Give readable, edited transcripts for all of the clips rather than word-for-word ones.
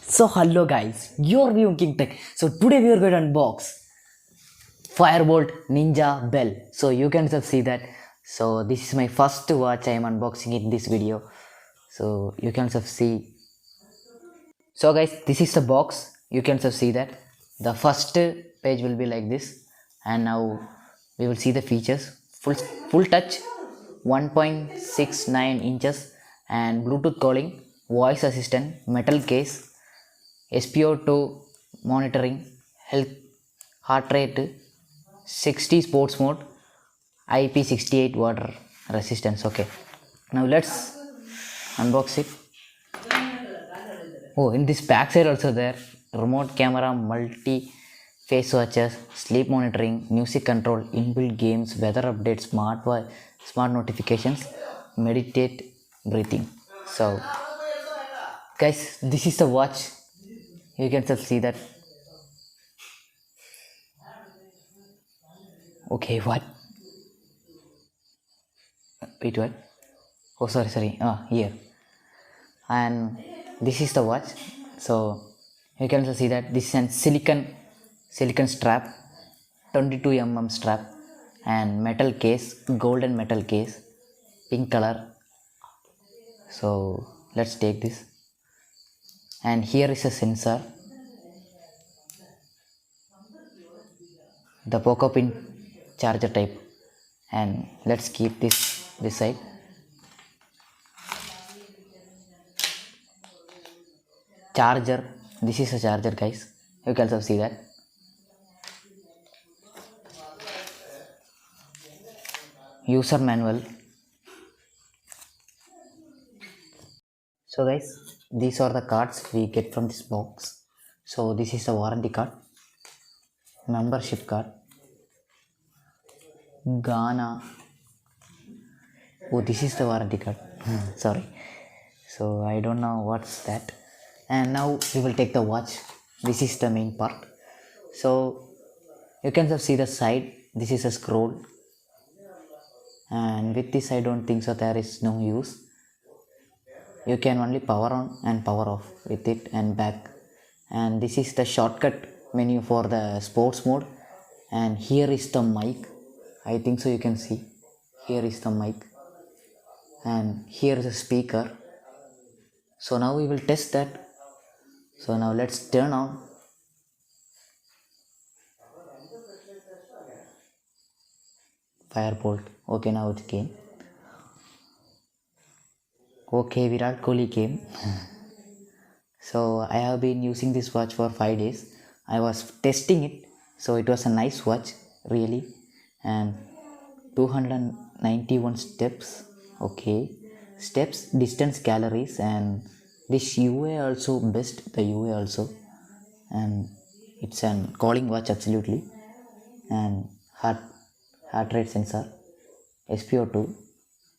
So hello guys, you're viewing King Tech. So today we are going to unbox Firebolt Ninja Bell. So you can just see that. So this is my first watch. I am unboxing in this video. So you can just see. So guys, this is the box. You can just see that. The first page will be like this, and now we will see the features. Full touch, 1.69 inches, and Bluetooth calling, voice assistant, metal case, SpO2 monitoring, health, heart rate, 60 sports mode, IP68 water resistance. Okay, now let's unbox it. Oh, in this back side also there, remote camera, multi face watches, sleep monitoring, music control, inbuilt games, weather updates, smart notifications, meditate, breathing. So guys, this is the watch. You can just see that. Okay, what? Wait, what? Oh, sorry. Here. And this is the watch. So you can also see that this is a silicon strap, 22 mm strap, and metal case, golden metal case, pink color. So let's take this. And here is a sensor, the poco pin charger type, and let's keep this side. Charger, this is a charger guys, you can also see that. User manual. So guys, these are the cards we get from this box. So this is the warranty card, membership card, Ghana. Oh, this is the warranty card. Sorry. So I don't know what's that. And now we will take the watch. This is the main part. So you can just see the side. This is a scroll. And with this I don't think so there is no use. You can only power on and power off with it, and back. And this is the shortcut menu for the sports mode. And here is the mic. I think so you can see. Here is the mic. And here is a speaker. So now we will test that. So now let's turn on. Firebolt. Okay, now it came. Okay, Virat Kohli came. So I have been using this watch for 5 days. I was testing it. So it was a nice watch, really. And 291 steps. Okay. Steps, distance, calories, and this UA also best, the UA also. And it's an calling watch absolutely. And heart rate sensor, SpO2,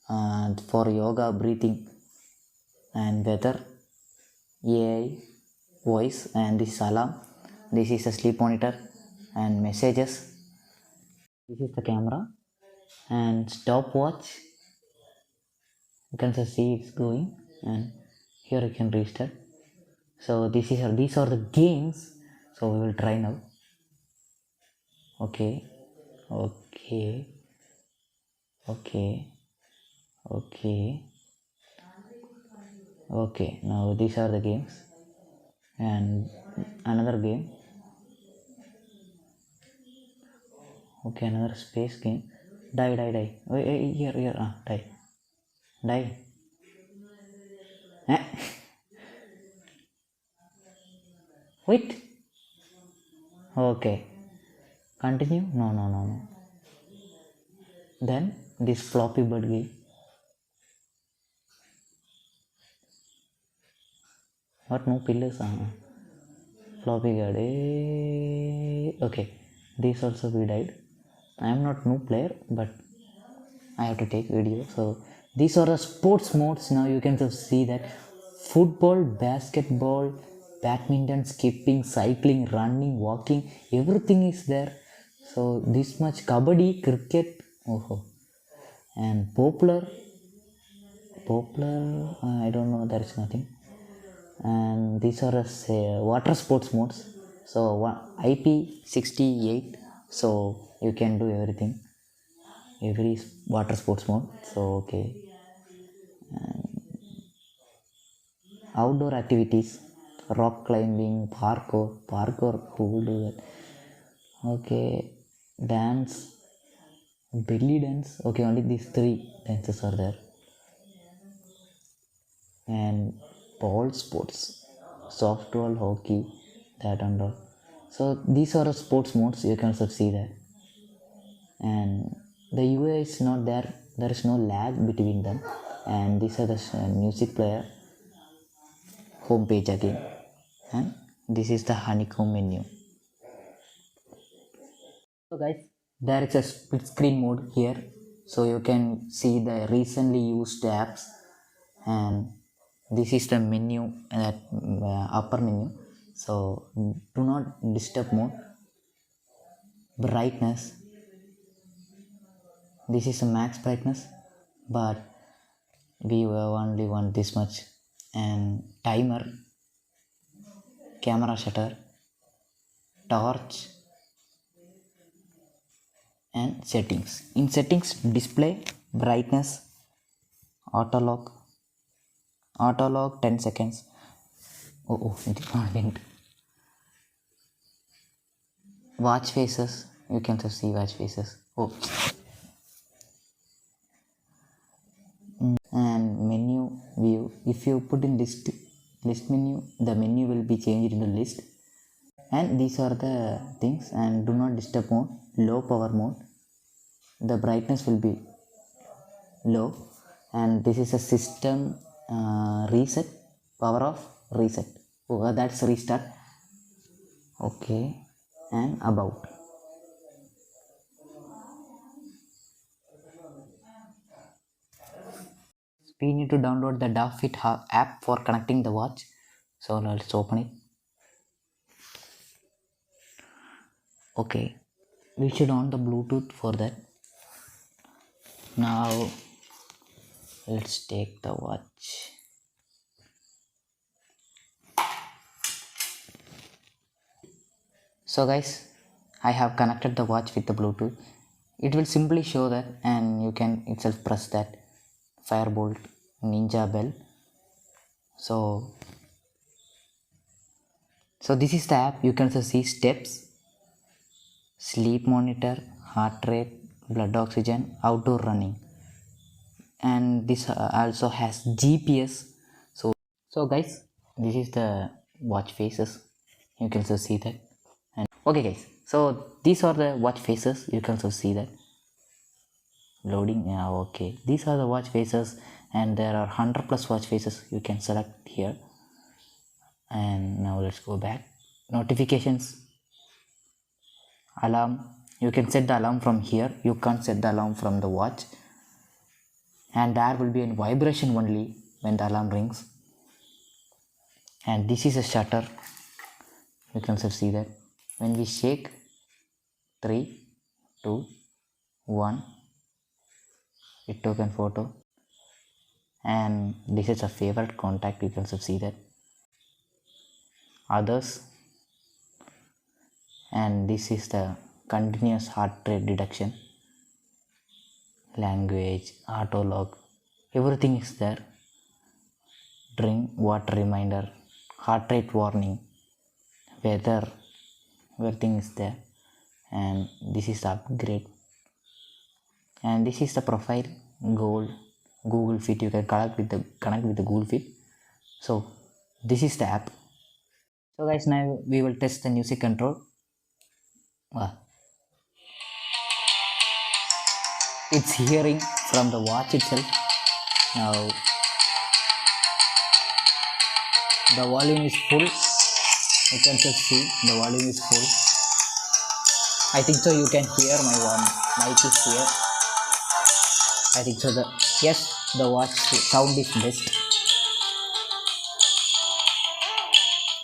and for yoga, breathing, and weather, AI, voice, and this alarm. This is a sleep monitor and messages. This is the camera and stopwatch. You can just see it's going, and here you can restart. So these are the games. So we will try now. Okay. Now these are the games, and another game. Okay, another space game. Die. Wait, here. Die. Wait. Okay. Continue. No. Then this floppy bird game. What, no pillars? Floppy bird. Okay. This also we died. I am not new player, but I have to take video. So these are the sports modes. Now you can just see that football, basketball, badminton, skipping, cycling, running, walking, everything is there. So this much kabaddi, cricket, oh, and popular. I don't know. There is nothing. And these are water sports modes. So IP68. So you can do every water sports mode. So okay, outdoor activities, rock climbing, parkour, who will do that? Okay, dance, belly dance. Okay, only these three dances are there. And ball sports, softball, hockey, that and all. So these are sports modes, you can also see that. And the UI is not there, there is no lag between them. And these are the music player home page again. And this is the honeycomb menu. So guys, there is a split screen mode here, so you can see the recently used apps. And this is the menu, that upper menu. So do not disturb mode, brightness, this is a max brightness, but we only want this much. And timer, camera shutter, torch, and settings. In settings, display, brightness, auto lock 10 seconds. Oh, it did not went. Watch faces, you can just see watch faces. Oh, and menu view, if you put in list menu, the menu will be changed into list. And these are the things. And do not disturb mode, low power mode, the brightness will be low. And this is a system reset, power off, reset. Oh, that's restart. Okay. And about, we need to download the DAFit app for connecting the watch. So let's open it. Okay, we should on the Bluetooth for that. Now let's take the watch. So guys, I have connected the watch with the Bluetooth. It will simply show that, and you can itself press that Firebolt Ninja bell. So this is the app. You can also see steps, sleep monitor, heart rate, blood oxygen, outdoor running. And this also has GPS. So guys, this is the watch faces, you can also see that. And okay guys, so these are the watch faces, you can also see that. Loading. Yeah, okay, these are the watch faces, and there are 100 plus watch faces you can select here. And now let's go back. Notifications, alarm, you can set the alarm from here, you can't set the alarm from the watch. And there will be a vibration only when the alarm rings. And this is a shutter, you can also see that. When we shake, 3, 2, 1, it took a photo. And this is a favorite contact, you can also see that. Others, and this is the continuous heart rate detection, language, auto log, everything is there. Drink water reminder, heart rate warning, weather, everything is there. And this is the upgrade. And this is the profile, goal, Google Fit, you can connect with the Google Fit. So this is the app. So guys, now we will test the music control. It's hearing from the watch itself. Now the volume is full, you can just see the volume is full. I think so you can hear my mic is here. I think so. Yes, the watch sound is best.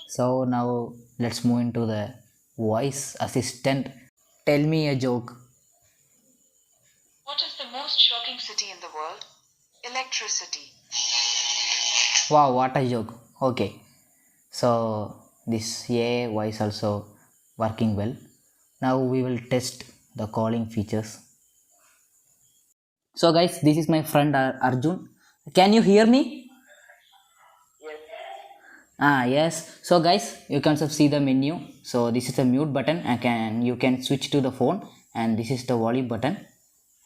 So now let's move into the voice assistant tell me a joke. What is the most shocking city in the world? Electricity. Wow, what a joke. Okay, so this AI voice also working well. Now we will test the calling features. So guys, this is my friend Arjun. Can you hear me? Yes. So guys, you can see the menu. So this is the mute button. You can switch to the phone, and this is the volume button,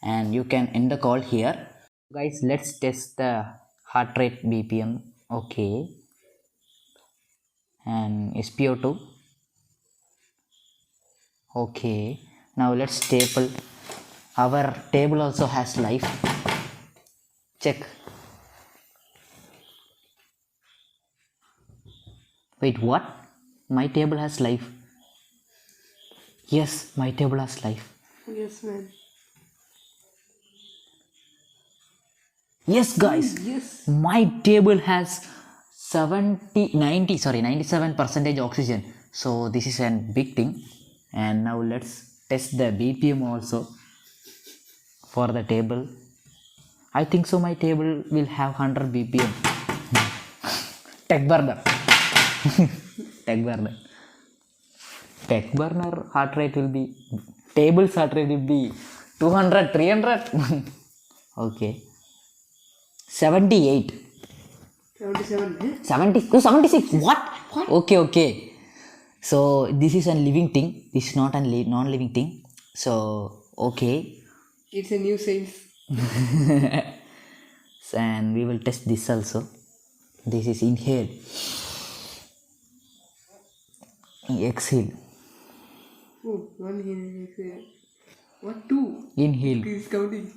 and you can end the call here. Guys, let's test the heart rate BPM. Okay, and SpO2. Okay, now let's staple. Our table also has life. Check. Wait, what? My table has life. Yes, my table has life. Yes, man. Yes, guys. Yes. My table has 97% oxygen. So this is a big thing. And now let's test the BPM also for the table. I think so my table will have 100 BPM. Tech burner. Tech burner. Tech burner heart rate will be, table's heart rate will be 200, 300. Okay. 78. 77. 70. Oh, 76. What? Okay. So this is a living thing. This is not a non-living thing. So okay. It's a new science. And we will test this also. This is inhale. Exhale. Oh, one here. What, two? Inhale. He's counting.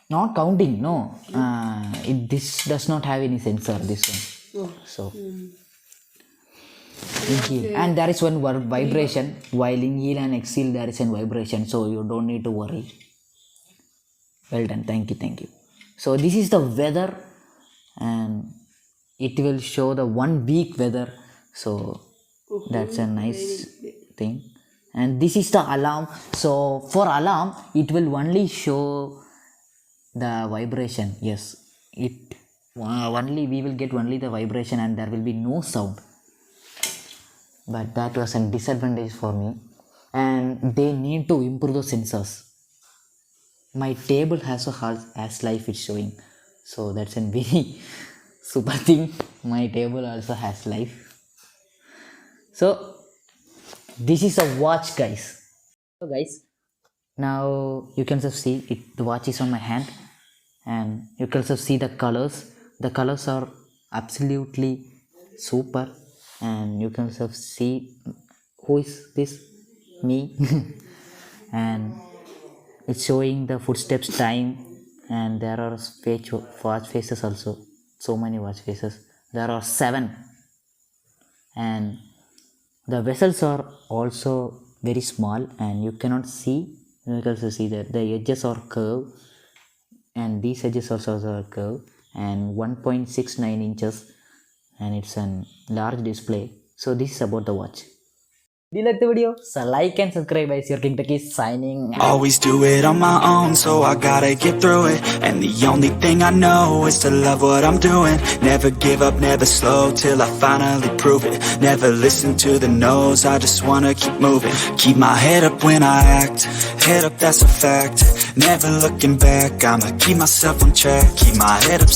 Not counting, no. This does not have any sensor, this one. Oh. So inhale. And there is one vibration. While inhale and exhale, there is a vibration. So you don't need to worry. Well done. Thank you. So this is the weather, and it will show the 1 week weather. So that's a nice thing. And this is the alarm. So for alarm, it will only show the vibration. Yes, we will get only the vibration, and there will be no sound. But that was a disadvantage for me, and they need to improve the sensors. My table has life it's showing, so that's a very super thing. My table also has life. So this is a watch, guys. So guys, now you can just see it. The watch is on my hand, and you can also see the colors. The colors are absolutely super, and you can also see who is this, me. And it's showing the footsteps time, and there are watch faces also. So many watch faces. There are 7, and the vessels are also very small, and you cannot see. You can also see that the edges are curved, and these edges also are curved, and 1.69 inches, and it's a large display. So this is about the watch. Do you like the video? So like and subscribe. Guys, your King Tech is signing out. Always do it on my own, so I gotta get through it. And the only thing I know is to love what I'm doing. Never give up, never slow, till I finally prove it. Never listen to the no's, I just wanna keep moving. Keep my head up when I act, head up, that's a fact. Never looking back, I'ma keep myself on track. Keep my head up.